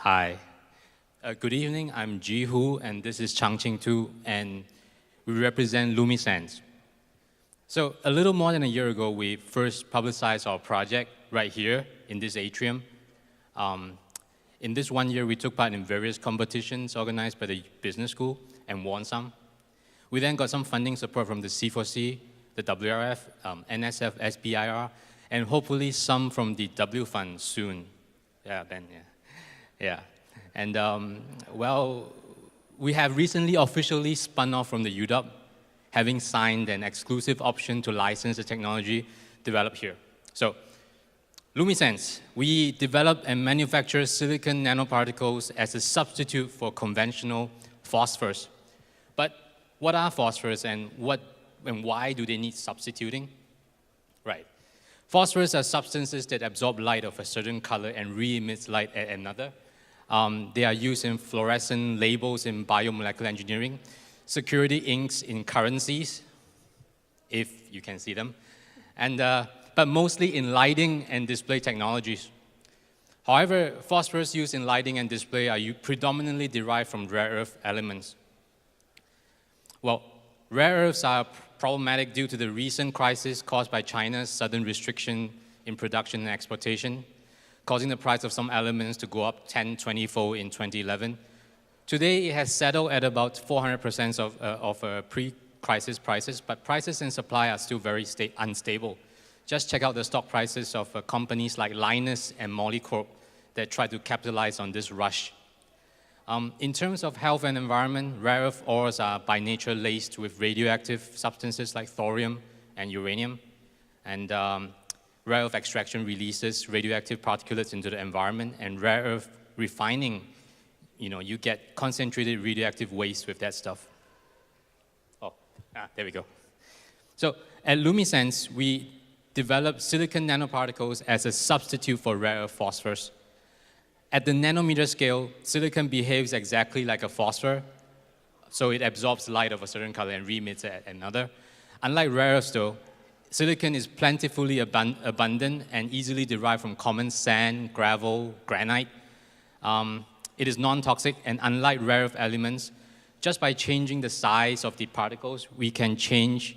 Hi. Good evening, I'm Ji Hu, and this is Changqing Tu, and we represent Lumisense. So a little more than a year ago, we first publicized our project right here in this atrium. In this 1 year, we took part in various competitions organized by the business school and won some. We then got some funding support from the C4C, the WRF, NSF, SBIR, and hopefully some from the W Fund soon. Yeah, Ben, yeah. Yeah, and well, we have recently officially spun off from the UW, having signed an exclusive option to license the technology developed here. So, Lumisense, we develop and manufacture silicon nanoparticles as a substitute for conventional phosphors. But what are phosphors and why do they need substituting? Right. Phosphors are substances that absorb light of a certain color and re-emit light at another. They are used in fluorescent labels in biomolecular engineering, security inks in currencies, if you can see them, and, but mostly in lighting and display technologies. However, phosphorus used in lighting and display are predominantly derived from rare earth elements. Well, rare earths are problematic due to the recent crisis caused by China's sudden restriction in production and exportation, causing the price of some elements to go up 10, 20-fold in 2011. Today, it has settled at about 400% of pre-crisis prices, but prices and supply are still very unstable. Just check out the stock prices of companies like Lynas and Molycorp that try to capitalize on this rush. In terms of health and environment, rare earth ores are by nature laced with radioactive substances like thorium and uranium. And rare earth extraction releases radioactive particulates into the environment, and rare earth refining, you get concentrated radioactive waste with that stuff. There we go. So at Lumisense, we develop silicon nanoparticles as a substitute for rare earth phosphors. At the nanometer scale, silicon behaves exactly like a phosphor, so it absorbs light of a certain color and re-emits it at another. Unlike rare earths though, silicon is plentifully abundant and easily derived from common sand, gravel, granite. It is non-toxic, and unlike rare earth elements, just by changing the size of the particles, we can change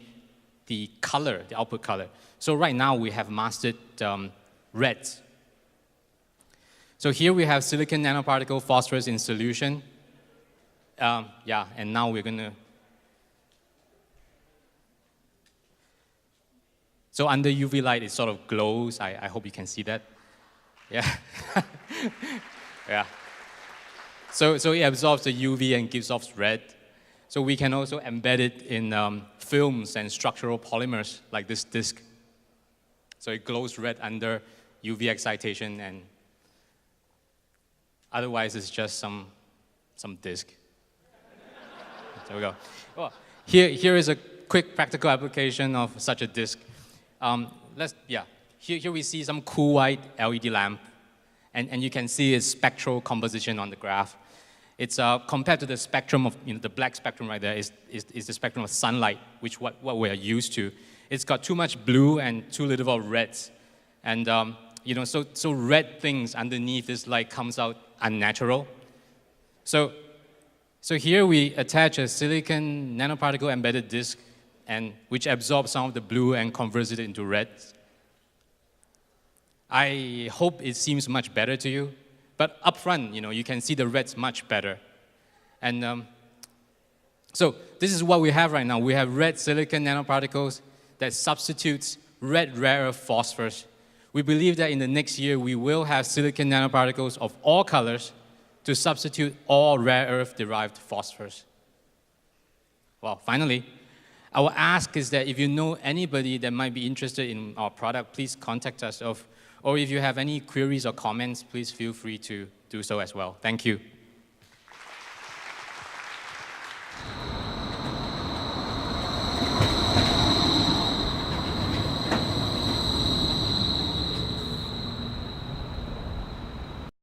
the color, the output color. So right now we have mastered reds. So here we have silicon nanoparticle phosphorus in solution. Yeah, and now we're gonna. So under UV light, it sort of glows. I hope you can see that. Yeah. Yeah. So it absorbs the UV and gives off red. So we can also embed it in films and structural polymers like this disc. So it glows red under UV excitation, and otherwise it's just some disc. There we go. Well, here is a quick practical application of such a disc. Here we see some cool white LED lamp, and you can see its spectral composition on the graph. It's compared to the spectrum of, the black spectrum right there is the spectrum of sunlight, which what we are used to. It's got too much blue and too little of reds. And, so red things underneath this light comes out unnatural. So here we attach a silicon nanoparticle embedded disc, and which absorbs some of the blue and converts it into red. I hope it seems much better to you, but up front, you can see the reds much better. And so this is what we have right now. We have red silicon nanoparticles that substitutes red rare earth phosphors. We believe that in the next year, we will have silicon nanoparticles of all colors to substitute all rare earth derived phosphors. Well, finally, our ask is that if you know anybody that might be interested in our product, please contact us. Or if you have any queries or comments, please feel free to do so as well. Thank you.